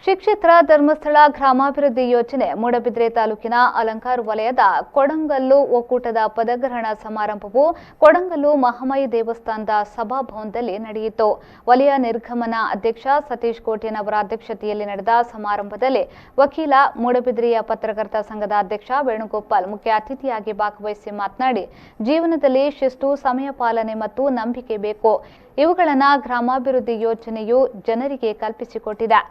ಶಿಕ್ಷಿತರ ಧರ್ಮಸ್ಥಳ ಗ್ರಾಮಾಭಿವೃದ್ಧಿ ಯೋಜನೆ ಮೂಡಬಿದ್ರೆ ತಾಲೂಕಿನ ಅಲಂಕಾರ ವಲಯದ ಕೊಡಂಗಲ್ಲು ಒಕ್ಕೂಟದ ಪದಗ್ರಹಣ ಸಮಾರಂಭವು ಕೊಡಂಗಲ್ಲು ಮಹಾಮಾಯಿ ದೇವಸ್ಥಾನದ ಸಭಾಭವನದಲ್ಲಿ ನಡೆಯಿತು. ವಲಯ ನಿರ್ಗಮನ ಅಧ್ಯಕ್ಷ ಸತೀಶ್ ಕೋಟ್ಯನವರ ಅಧ್ಯಕ್ಷತೆಯಲ್ಲಿ ನಡೆದ ಸಮಾರಂಭದಲ್ಲಿ ವಕೀಲ ಮೂಡಬಿದ್ರೆಯ ಪತ್ರಕರ್ತ ಸಂಘದ ಅಧ್ಯಕ್ಷ ವೇಣುಗೋಪಾಲ್ ಮುಖ್ಯ ಅತಿಥಿಯಾಗಿ ಭಾಗವಹಿಸಿ ಮಾತನಾಡಿ, ಜೀವನದಲ್ಲಿ ಶಿಸ್ತು, ಸಮಯ ಪಾಲನೆ ಮತ್ತು ನಂಬಿಕೆ ಬೇಕು. ಇವುಗಳನ್ನು ಗ್ರಾಮಾಭಿವೃದ್ಧಿ ಯೋಜನೆಯು ಜನರಿಗೆ ಕಲ್ಪಿಸಿಕೊಟ್ಟಿದೆ.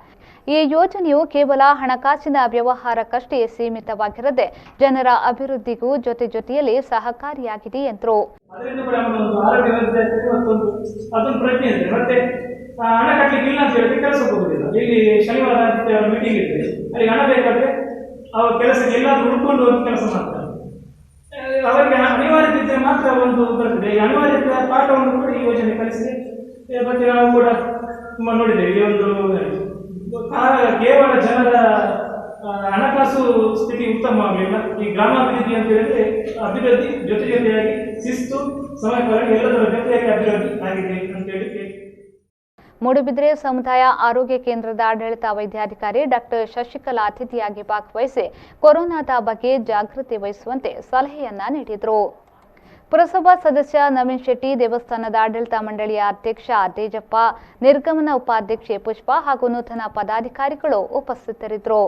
ಈ ಯೋಜನೆಯು ಕೇವಲ ಹಣಕಾಸಿನ ವ್ಯವಹಾರಕ್ಕಷ್ಟೇ ಸೀಮಿತವಾಗಿರದೆ ಜನರ ಅಭಿವೃದ್ಧಿಗೂ ಜೊತೆಯಲ್ಲಿ ಸಹಕಾರಿಯಾಗಿದೆ ಎಂದರು. ಅವರಿಗೆ ಅನಿವಾರ್ಯತೆ ಇದ್ದರೆ ಮಾತ್ರ ಒಂದು ಬರ್ತದೆ. ಅನಿವಾರ್ಯತೆ ಪಾಠವನ್ನು ಕೂಡ ಈ ಯೋಜನೆ ಕಲಿಸಿದೆ. ಮತ್ತೆ ನಾವು ಕೂಡ ತುಂಬ ನೋಡಿದ್ದೇವೆ. ಈ ಒಂದು ಕೇವಲ ಜನರ ಹಣಕಾಸು ಸ್ಥಿತಿ ಉತ್ತಮವಾಗಲಿಲ್ಲ. ಈ ಗ್ರಾಮಾಭಿವೃದ್ಧಿ ಅಂತ ಹೇಳಿದ್ರೆ ಅಭಿವೃದ್ಧಿ ಜೊತೆಯಾಗಿ ಶಿಸ್ತು, ಸಮಯ ಪಾಲನೆ ಎಲ್ಲದರ ಜೊತೆಯಾಗಿ ಅಭಿವೃದ್ಧಿ ಆಗಿದೆ ಅಂತ ಹೇಳಿ. ಮೂಡಬಿದ್ರೆ ಸಮುದಾಯ ಆರೋಗ್ಯ ಕೇಂದ್ರದ ಆಡಳಿತ ವೈದ್ಯಾಧಿಕಾರಿ ಡಾಕ್ಟರ್ ಶಶಿಕಲಾ ಅತಿಥಿಯಾಗಿ ಭಾಗವಹಿಸಿ ಕೊರೋನಾದ ಬಗ್ಗೆ ಜಾಗೃತಿ ವಹಿಸುವಂತೆ ಸಲಹೆಯನ್ನ ನೀಡಿದರು. ಪುರಸಭಾ ಸದಸ್ಯ ನವೀನ್ ಶೆಟ್ಟಿ, ದೇವಸ್ಥಾನದ ಆಡಳಿತ ಮಂಡಳಿಯ ಅಧ್ಯಕ್ಷ ತೇಜಪ್ಪ, ನಿರ್ಗಮನ ಉಪಾಧ್ಯಕ್ಷೆ ಪುಷ್ಪ ಹಾಗೂ ನೂತನ ಪದಾಧಿಕಾರಿಗಳು ಉಪಸ್ಥಿತರಿದ್ದರು.